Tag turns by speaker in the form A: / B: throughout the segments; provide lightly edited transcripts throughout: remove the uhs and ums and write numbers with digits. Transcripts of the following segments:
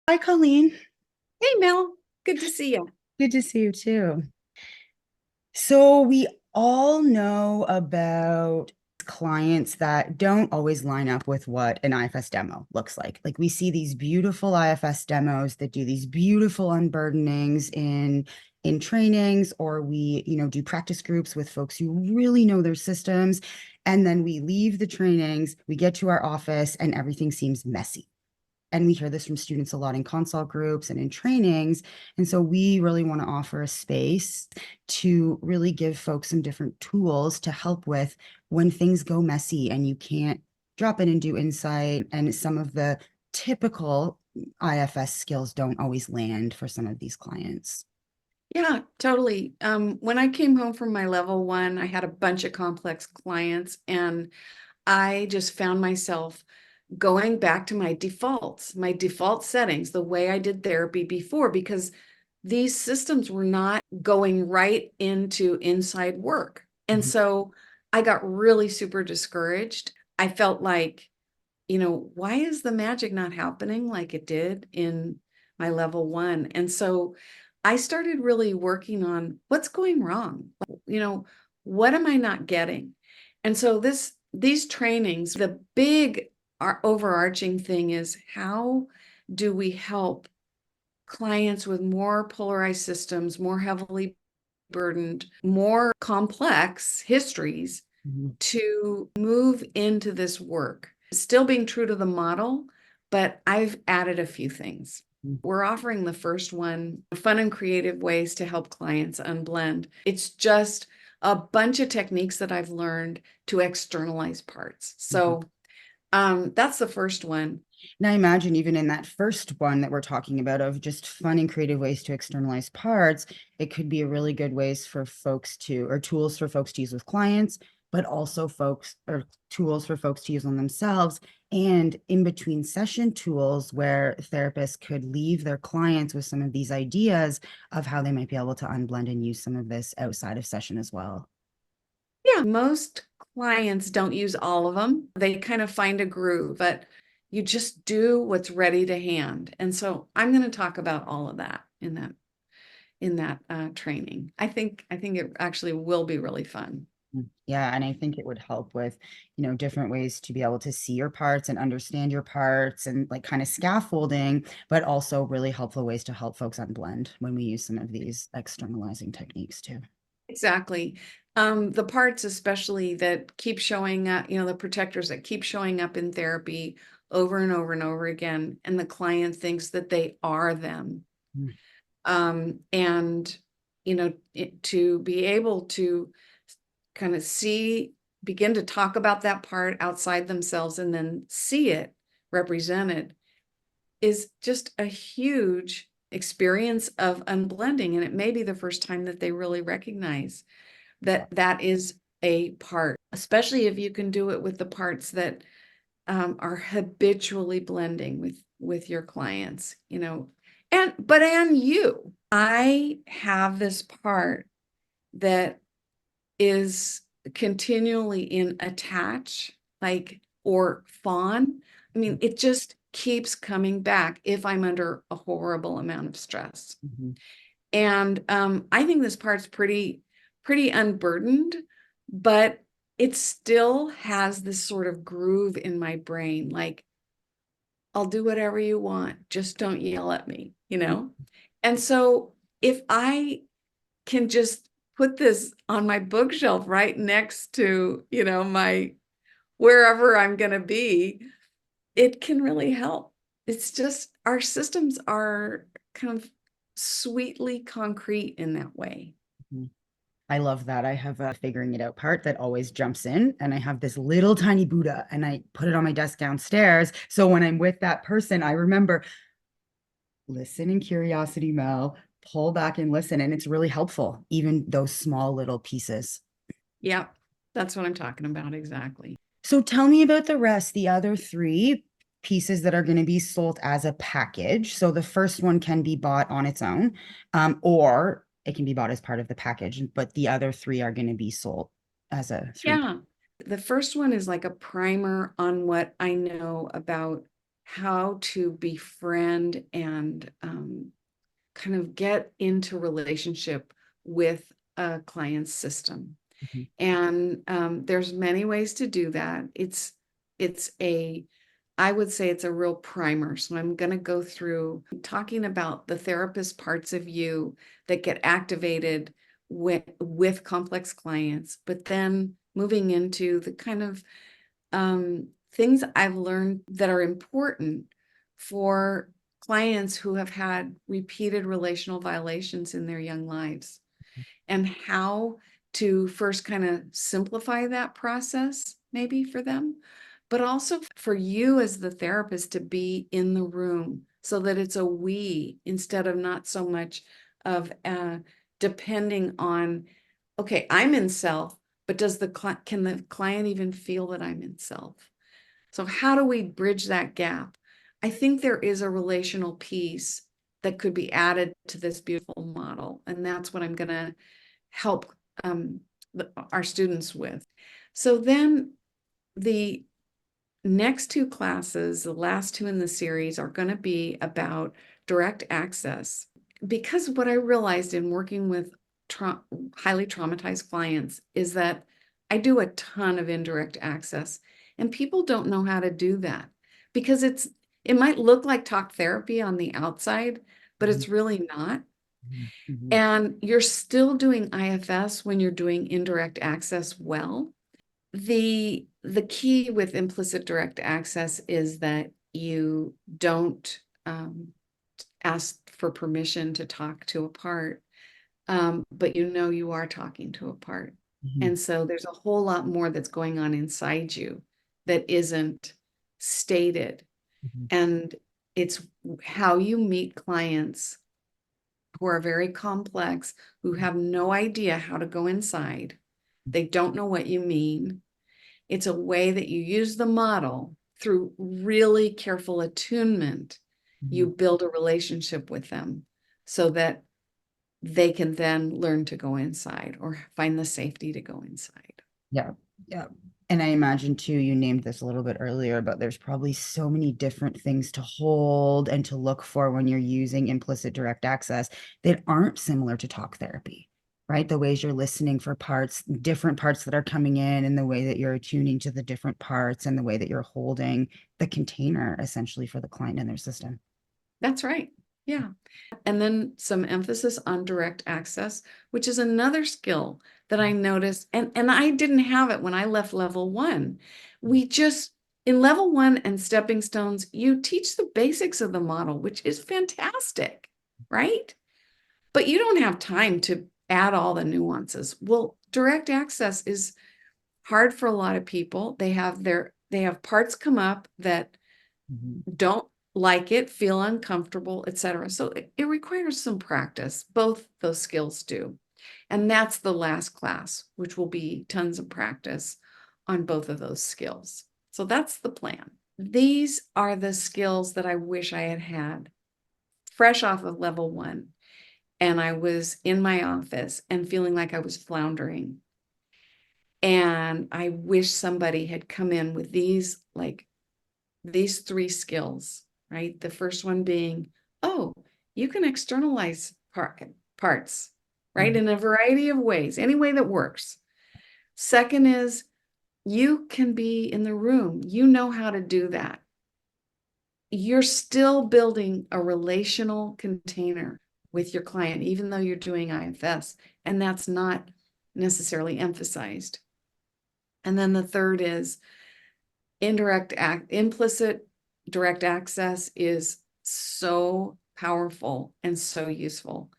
A: Hi, Colleen.
B: Hey Mel, good to see you.
A: Good to see you too. So, we all know about clients that don't always line up with what an IFS demo looks like. Like, we see these beautiful IFS demos that do these beautiful unburdenings in trainings, or we, do practice groups with folks who really know their systems. And then we leave the trainings, we get to our office, and everything seems messy. And we hear this from students a lot in consult groups and in trainings. And so we really want to offer a space to really give folks some different tools to help with when things go messy and you can't drop in and do insight. And some of the typical IFS skills don't always land for some of these clients.
B: Yeah, totally. When I came home from my level one, I had a bunch of complex clients and I just found myself going back to my defaults, my default settings, the way I did therapy before, because these systems were not going right into inside work. And
A: Mhm.
B: so I got really super discouraged. I felt like, why is the magic not happening like it did in my level one? And so I started really working on what's going wrong. What am I not getting? And so these trainings, the big overarching thing is how do we help clients with more polarized systems, more heavily burdened, more complex histories
A: Mhm.
B: to move into this work, still being true to the model, but I've added a few things. We're offering the first one, fun and creative ways to help clients unblend. It's just a bunch of techniques that I've learned to externalize parts.
A: Mhm.
B: So that's the first one.
A: And I imagine even in that first one that we're talking about of just fun and creative ways to externalize parts, it could be a really good ways for folks to, or tools for folks to use with clients, but also folks or tools for folks to use on themselves. And in between session tools where therapists could leave their clients with some of these ideas of how they might be able to unblend and use some of this outside of session as well.
B: Yeah, most clients don't use all of them. They kind of find a groove, but you just do what's ready to hand. And so I'm going to talk about all of that in that training. I think it actually will be really fun.
A: Yeah, and I think it would help with, different ways to be able to see your parts and understand your parts and like kind of scaffolding, but also really helpful ways to help folks unblend when we use some of these externalizing techniques too.
B: Exactly. The parts especially that keep showing up, the protectors that keep showing up in therapy over and over and over again, and the client thinks that they are them.
A: Mm.
B: And to be able to kind of begin to talk about that part outside themselves and then see it represented is just a huge experience of unblending. And it may be the first time that they really recognize that that is a part, especially if you can do it with the parts that are habitually blending with your clients, and you. I have this part that is continually in attach, like, or fawn. I mean, it just keeps coming back if I'm under a horrible amount of stress.
A: Mhm.
B: And I think this part's pretty unburdened, but it still has this sort of groove in my brain, like, I'll do whatever you want, just don't yell at me. And so if I can just put this on my bookshelf right next to, my wherever I'm going to be, it can really help. It's just our systems are kind of sweetly concrete in that way.
A: Mhm. I love that. I have a figuring it out part that always jumps in, and I have this little tiny Buddha, and I put it on my desk downstairs. So when I'm with that person, I remember listen in curiosity, Mel, pull back and listen. And it's really helpful, even those small little pieces.
B: Yeah, that's what I'm talking about exactly.
A: So tell me about the rest, the other three pieces that are going to be sold as a package. So the first one can be bought on its own, or it can be bought as part of the package, but the other three are going to be sold as a three.
B: Yeah. The first one is like a primer on what I know about how to befriend and kind of get into relationship with a client's system.
A: Mhm.
B: And there's many ways to do that. It's a, I would say it's a real primer. So I'm going to go through talking about the therapist parts of you that get activated with complex clients, but then moving into the kind of things I've learned that are important for clients who have had repeated relational violations in their young lives, and how to first kind of simplify that process, maybe for them, but also for you as the therapist to be in the room so that it's a we instead of not so much of depending on, okay, I'm in self, but can the client even feel that I'm in self? So how do we bridge that gap? I think there is a relational piece that could be added to this beautiful model, and that's what I'm going to help our students with. So then the next two classes, the last two in the series, are going to be about direct access. Because what I realized in working with highly traumatized clients is that I do a ton of indirect access, and people don't know how to do that because it might look like talk therapy on the outside, but
A: Mhm.
B: it's really not.
A: Mhm. Mhm.
B: And you're still doing IFS when you're doing indirect access well. The key with implicit direct access is that you don't ask for permission to talk to a part, but you know you are talking to a part.
A: Mhm.
B: And so there's a whole lot more that's going on inside you that isn't stated.
A: Mhm.
B: And it's how you meet clients who are very complex, who have no idea how to go inside. They don't know what you mean. It's a way that you use the model through really careful attunement. You
A: Mhm.
B: build a relationship with them so that they can then learn to go inside or find the safety to go inside.
A: Yeah, yeah. And I imagine too, you named this a little bit earlier, but there's probably so many different things to hold and to look for when you're using implicit direct access that aren't similar to talk therapy, right? The ways you're listening for parts, different parts that are coming in, and the way that you're attuning to the different parts, and the way that you're holding the container essentially for the client and their system.
B: That's right. Yeah. And then some emphasis on direct access, which is another skill that I noticed. And I didn't have it when I left level one. We just, in level one and stepping stones, you teach the basics of the model, which is fantastic, right? But you don't have time to add all the nuances. Well, direct access is hard for a lot of people. They have parts come up that
A: Mhm.
B: don't like it, feel uncomfortable, etc. So it requires some practice. Both those skills do. And that's the last class, which will be tons of practice on both of those skills. So that's the plan. These are the skills that I wish I had had fresh off of level one. And I was in my office and feeling like I was floundering. And I wish somebody had come in with these three skills, right? The first one being, oh, you can externalize parts, right?
A: Mhm.
B: In a variety of ways, any way that works. Second is, you can be in the room. You know how to do that. You're still building a relational container with your client, even though you're doing IFS, and that's not necessarily emphasized. And then the third is implicit direct access is so powerful and so useful.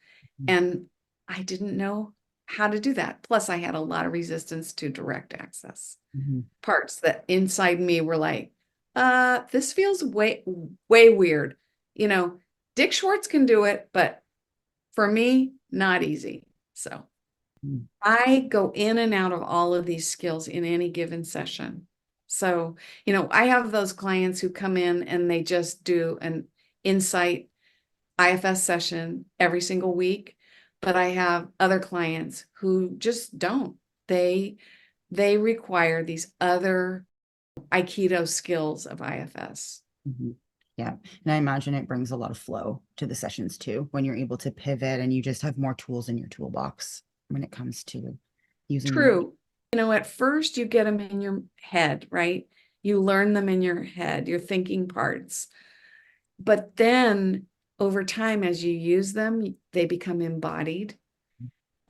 B: And I didn't know how to do that. Plus, I had a lot of resistance to direct access.
A: Mhm.
B: Parts that inside me were like, this feels way weird. You know, Dick Schwartz can do it, but for me, not easy. So
A: Mhm.
B: I go in and out of all of these skills in any given session. So, I have those clients who come in and they just do an insight IFS session every single week, but I have other clients who just don't. They require these other Aikido skills of IFS.
A: Mhm. Yeah. And I imagine it brings a lot of flow to the sessions too, when you're able to pivot and you just have more tools in your toolbox when it comes to using them.
B: True. You know, at first you get them in your head, right? You learn them in your head, your thinking parts. But then over time, as you use them, they become embodied.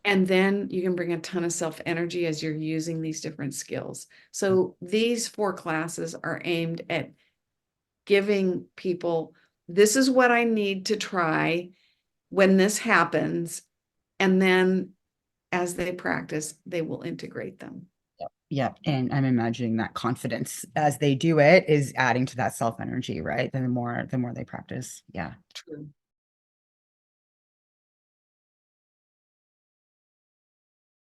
B: And then you can bring a ton of self energy as you're using these different skills. So these 4 classes are aimed at giving people, this is what I need to try when this happens. And then as they practice, they will integrate them.
A: Yep. Yep. And I'm imagining that confidence as they do it is adding to that self energy, right? Then the more they practice. Yeah.
B: True.